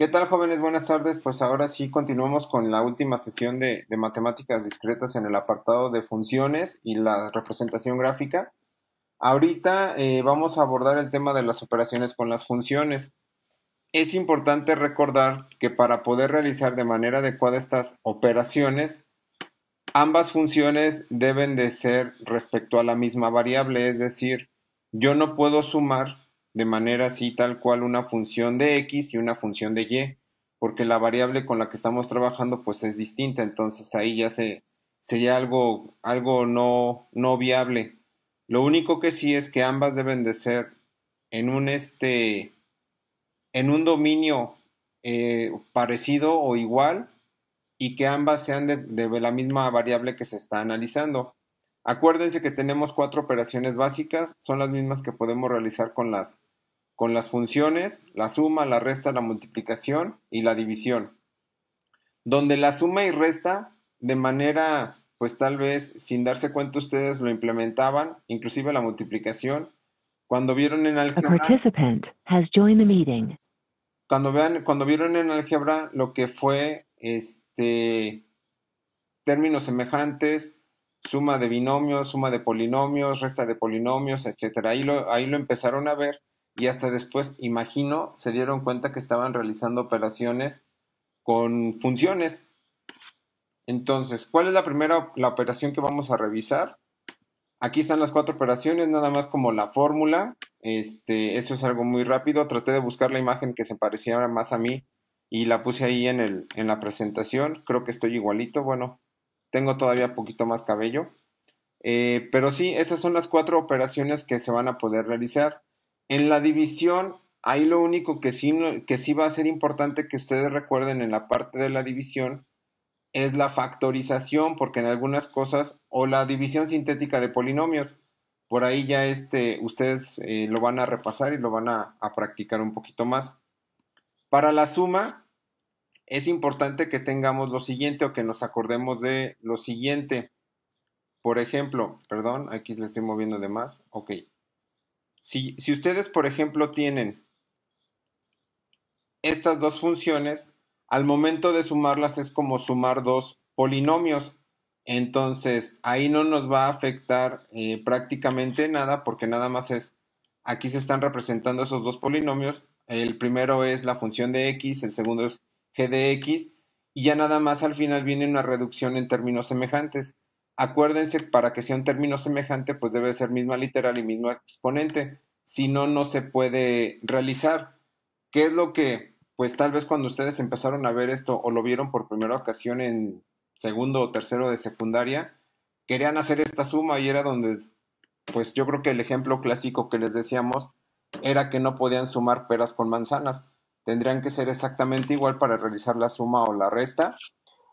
¿Qué tal, jóvenes? Buenas tardes. Pues ahora sí continuamos con la última sesión de matemáticas discretas en el apartado de funciones y la representación gráfica. Ahorita vamos a abordar el tema de las operaciones con las funciones. Es importante recordar que para poder realizar de manera adecuada estas operaciones, ambas funciones deben de ser respecto a la misma variable, es decir, yo no puedo sumar de manera así tal cual una función de x y una función de y, porque la variable con la que estamos trabajando pues es distinta, entonces ahí ya sería algo no viable. Lo único que sí es que ambas deben de ser en en un dominio parecido o igual y que ambas sean de la misma variable que se está analizando. Acuérdense que tenemos cuatro operaciones básicas, son las mismas que podemos realizar con las funciones, la suma, la resta, la multiplicación y la división. Donde la suma y resta, de manera, pues tal vez sin darse cuenta ustedes lo implementaban, inclusive la multiplicación, cuando vieron en A álgebra, participant has joined the meeting. cuando vieron en álgebra lo que fue términos semejantes, suma de binomios, suma de polinomios, resta de polinomios, etcétera. Ahí lo empezaron a ver y hasta después, imagino, se dieron cuenta que estaban realizando operaciones con funciones. Entonces, ¿cuál es la operación que vamos a revisar? Aquí están las cuatro operaciones, nada más como la fórmula. Eso es algo muy rápido. Traté de buscar la imagen que se pareciera más a mí y la puse ahí en la presentación. Creo que estoy igualito. Bueno, tengo todavía poquito más cabello. Pero sí, esas son las cuatro operaciones que se van a poder realizar. En la división, ahí lo único que sí va a ser importante que ustedes recuerden en la parte de la división es la factorización, porque en algunas cosas, o la división sintética de polinomios, por ahí ya ustedes lo van a repasar y lo van a practicar un poquito más. Para la suma, es importante que tengamos lo siguiente o que nos acordemos de lo siguiente. Por ejemplo, perdón, aquí le estoy moviendo de más. Ok. Si ustedes, por ejemplo, tienen estas dos funciones, al momento de sumarlas es como sumar dos polinomios. Entonces, ahí no nos va a afectar prácticamente nada porque nada más aquí se están representando esos dos polinomios. El primero es la función de x, el segundo es g de x y ya nada más al final viene una reducción en términos semejantes. Acuérdense, para que sea un término semejante, pues debe ser misma literal y mismo exponente. Si no, no se puede realizar. ¿Qué es lo que, pues tal vez cuando ustedes empezaron a ver esto o lo vieron por primera ocasión en segundo o tercero de secundaria, querían hacer esta suma y era donde, pues yo creo que el ejemplo clásico que les decíamos era que no podían sumar peras con manzanas. Tendrían que ser exactamente igual para realizar la suma o la resta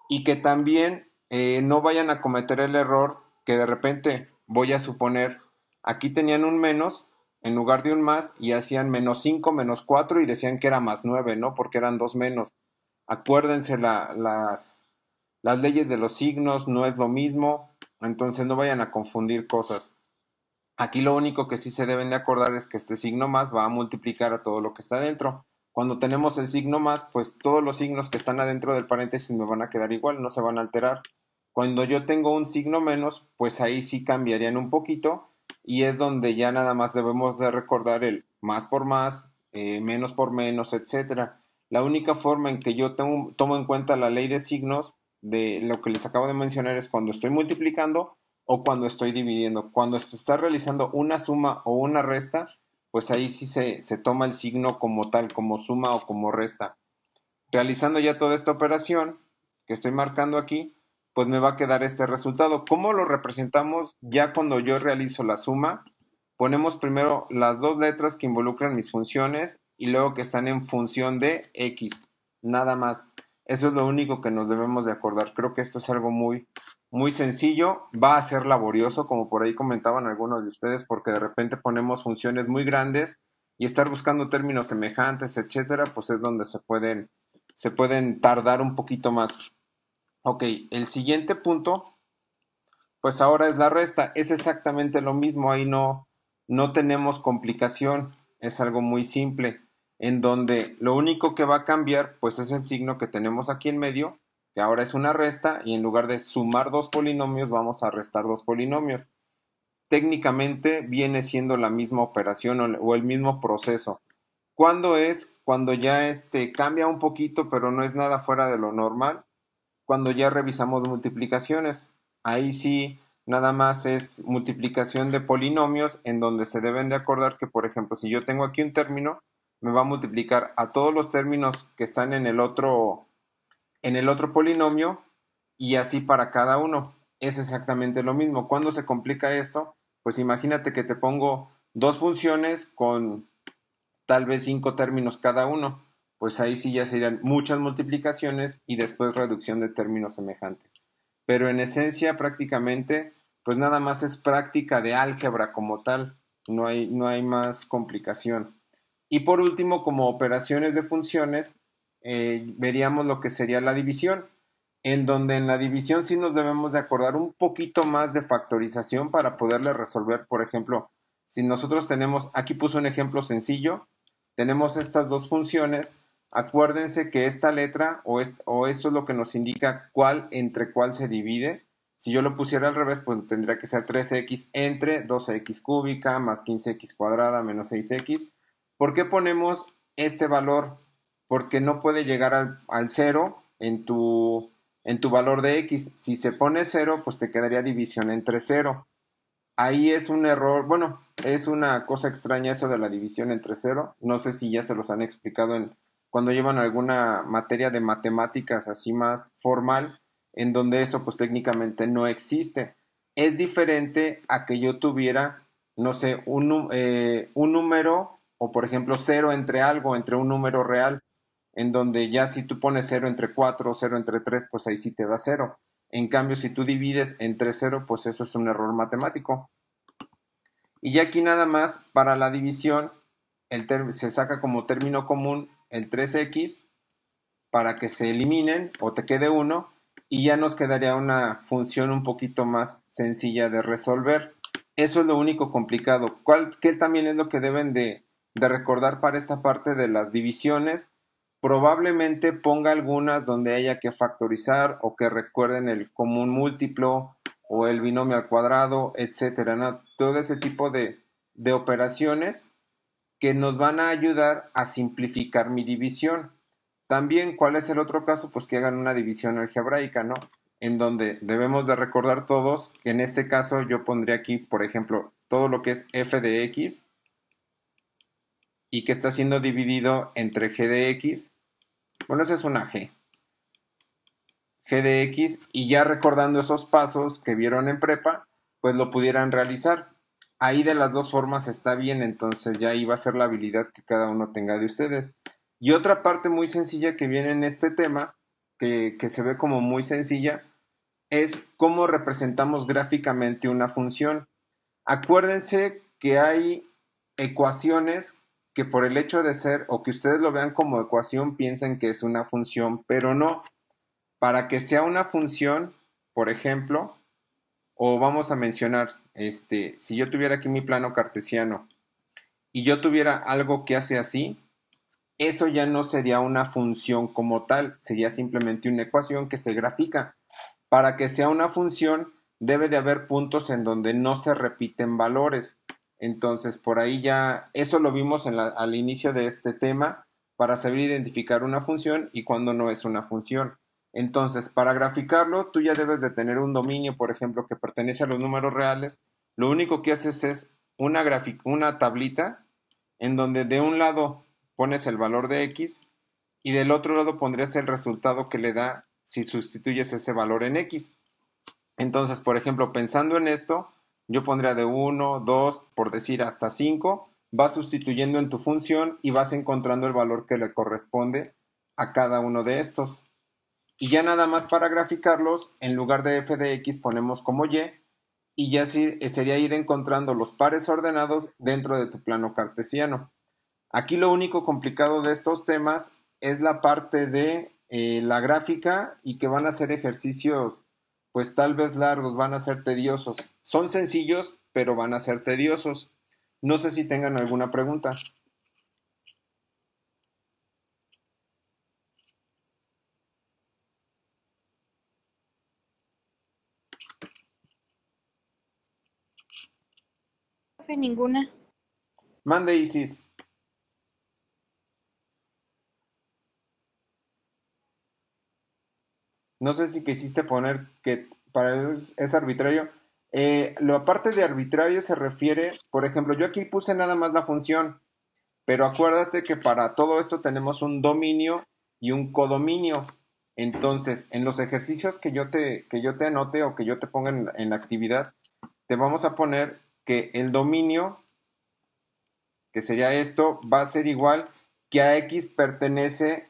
y que también no vayan a cometer el error que de repente, voy a suponer, aquí tenían un menos en lugar de un más y hacían menos 5 menos 4 y decían que era más 9, ¿no? Porque eran dos menos. Acuérdense, las leyes de los signos no es lo mismo, entonces no vayan a confundir cosas. Aquí lo único que sí se deben de acordar es que este signo más va a multiplicar a todo lo que está dentro. Cuando tenemos el signo más, pues todos los signos que están adentro del paréntesis me van a quedar igual, no se van a alterar. Cuando yo tengo un signo menos, pues ahí sí cambiarían un poquito y es donde ya nada más debemos de recordar el más por más, menos por menos, etcétera. La única forma en que yo tomo en cuenta la ley de signos de lo que les acabo de mencionar es cuando estoy multiplicando o cuando estoy dividiendo. Cuando se está realizando una suma o una resta, pues ahí sí se toma el signo como tal, como suma o como resta. Realizando ya toda esta operación que estoy marcando aquí, pues me va a quedar este resultado. ¿Cómo lo representamos ya cuando yo realizo la suma? Ponemos primero las dos letras que involucran mis funciones y luego que están en función de x, nada más. Eso es lo único que nos debemos de acordar. Creo que esto es algo muy sencillo. Va a ser laborioso, como por ahí comentaban algunos de ustedes, porque de repente ponemos funciones muy grandes y estar buscando términos semejantes, etcétera, pues es donde se pueden tardar un poquito más. Ok, el siguiente punto, pues ahora es la resta. Es exactamente lo mismo, ahí no tenemos complicación, es algo muy simple. en donde lo único que va a cambiar pues es el signo que tenemos aquí en medio, que ahora es una resta, y en lugar de sumar dos polinomios vamos a restar dos polinomios. Técnicamente viene siendo la misma operación o el mismo proceso. ¿Cuándo es? Cuando ya cambia un poquito, pero no es nada fuera de lo normal. Cuando ya revisamos multiplicaciones, ahí sí nada más es multiplicación de polinomios en donde se deben de acordar que, por ejemplo, si yo tengo aquí un término, me va a multiplicar a todos los términos que están en el otro polinomio y así para cada uno. Es exactamente lo mismo. ¿Cuándo se complica esto? Pues imagínate que te pongo dos funciones con tal vez 5 términos cada uno. Pues ahí sí ya serían muchas multiplicaciones y después reducción de términos semejantes. Pero en esencia prácticamente pues nada más es práctica de álgebra como tal. No hay más complicación. Y por último, como operaciones de funciones, veríamos lo que sería la división, en donde en la división sí nos debemos de acordar un poquito más de factorización para poderle resolver. Por ejemplo, si nosotros tenemos, aquí puse un ejemplo sencillo, tenemos estas dos funciones, acuérdense que esta letra o esto es lo que nos indica cuál entre cuál se divide. Si yo lo pusiera al revés, pues tendría que ser 3x entre 12x cúbica más 15x cuadrada menos 6x. ¿Por qué ponemos este valor? Porque no puede llegar al 0 en tu valor de x. Si se pone 0, pues te quedaría división entre 0. Ahí es un error, bueno, es una cosa extraña eso de la división entre 0. No sé si ya se los han explicado cuando llevan alguna materia de matemáticas así más formal, en donde eso pues técnicamente no existe. Es diferente a que yo tuviera, no sé, un número o por ejemplo 0 entre algo, entre un número real, en donde ya si tú pones 0 entre 4 o 0 entre 3, pues ahí sí te da 0. En cambio, si tú divides entre 0, pues eso es un error matemático. Y ya aquí nada más, para la división, se saca como término común el 3x para que se eliminen o te quede 1 y ya nos quedaría una función un poquito más sencilla de resolver. Eso es lo único complicado. ¿Qué también es lo que deben de recordar para esta parte de las divisiones? Probablemente ponga algunas donde haya que factorizar o que recuerden el común múltiplo o el binomio al cuadrado, etcétera, ¿no? Todo ese tipo de operaciones que nos van a ayudar a simplificar mi división. También, ¿cuál es el otro caso? Pues que hagan una división algebraica, ¿no? En donde debemos de recordar todos, que en este caso yo pondría aquí, por ejemplo, todo lo que es f de x y que está siendo dividido entre g de x. Bueno, esa es una g de x, y ya recordando esos pasos que vieron en prepa, pues lo pudieran realizar. Ahí de las dos formas está bien, entonces ya ahí va a ser la habilidad que cada uno tenga de ustedes. Y otra parte muy sencilla que viene en este tema, que se ve como muy sencilla, es cómo representamos gráficamente una función. Acuérdense que hay ecuaciones que por el hecho de ser o que ustedes lo vean como ecuación piensen que es una función, pero no. Para que sea una función, por ejemplo, o vamos a mencionar, si yo tuviera aquí mi plano cartesiano y yo tuviera algo que hace así, eso ya no sería una función como tal, sería simplemente una ecuación que se grafica. Para que sea una función, debe de haber puntos en donde no se repiten valores. Entonces, por ahí ya, eso lo vimos al inicio de este tema, para saber identificar una función y cuándo no es una función. Entonces, para graficarlo, tú ya debes de tener un dominio, por ejemplo, que pertenece a los números reales. Lo único que haces es una tablita en donde de un lado pones el valor de x y del otro lado pondrías el resultado que le da si sustituyes ese valor en x. Entonces, por ejemplo, pensando en esto, yo pondría de 1, 2, por decir hasta 5, vas sustituyendo en tu función y vas encontrando el valor que le corresponde a cada uno de estos. Y ya nada más para graficarlos, en lugar de f de x ponemos como y ya sería ir encontrando los pares ordenados dentro de tu plano cartesiano. Aquí lo único complicado de estos temas es la parte de la gráfica y que van a ser ejercicios pues tal vez largos, van a ser tediosos. Son sencillos, pero van a ser tediosos. No sé si tengan alguna pregunta. Profe, ninguna. Mande, Isis. No sé si quisiste poner que para él es arbitrario. Lo aparte de arbitrario se refiere, por ejemplo, yo aquí puse nada más la función, pero acuérdate que para todo esto tenemos un dominio y un codominio. Entonces, en los ejercicios que yo te anote o que yo te ponga en la actividad, te vamos a poner que el dominio, que sería esto, va a ser igual que a x pertenece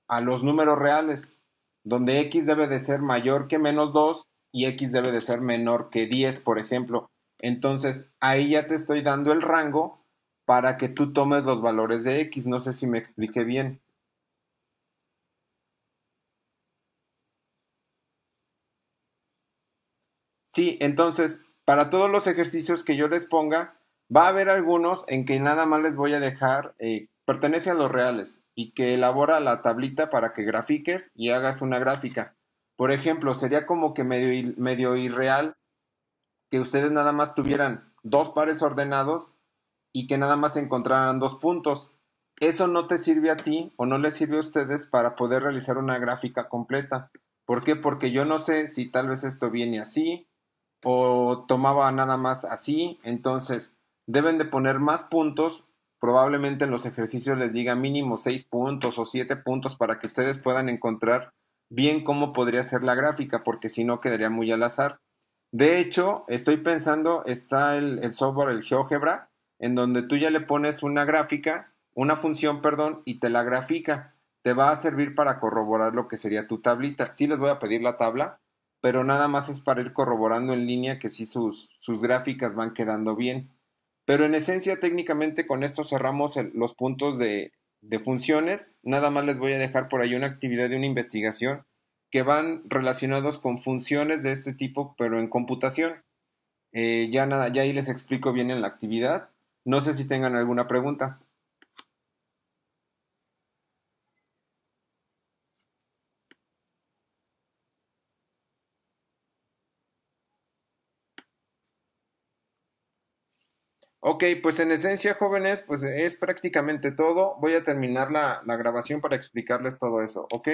a los números reales, donde x debe de ser mayor que menos 2 y x debe de ser menor que 10, por ejemplo. Entonces, ahí ya te estoy dando el rango para que tú tomes los valores de x. No sé si me expliqué bien. Sí, entonces, para todos los ejercicios que yo les ponga, va a haber algunos en que nada más les voy a dejar, pertenece a los reales y que elabora la tablita para que grafiques y hagas una gráfica. Por ejemplo, sería como que medio irreal que ustedes nada más tuvieran dos pares ordenados y que nada más encontraran dos puntos. Eso no te sirve a ti o no les sirve a ustedes para poder realizar una gráfica completa. ¿Por qué? Porque yo no sé si tal vez esto viene así o tomaba nada más así, entonces deben de poner más puntos, probablemente en los ejercicios les diga mínimo 6 puntos o 7 puntos para que ustedes puedan encontrar bien cómo podría ser la gráfica, porque si no quedaría muy al azar. De hecho, estoy pensando, está el software, el GeoGebra, en donde tú ya le pones una gráfica, una función, perdón, y te la grafica. Te va a servir para corroborar lo que sería tu tablita. Sí les voy a pedir la tabla, pero nada más es para ir corroborando en línea que sí sus gráficas van quedando bien. Pero en esencia, técnicamente con esto cerramos los puntos de funciones. Nada más les voy a dejar por ahí una actividad de una investigación que van relacionados con funciones de este tipo, pero en computación. Ya nada, ya ahí les explico bien en la actividad. No sé si tengan alguna pregunta. Ok, pues en esencia, jóvenes, pues es prácticamente todo. Voy a terminar la grabación para explicarles todo eso, ¿ok?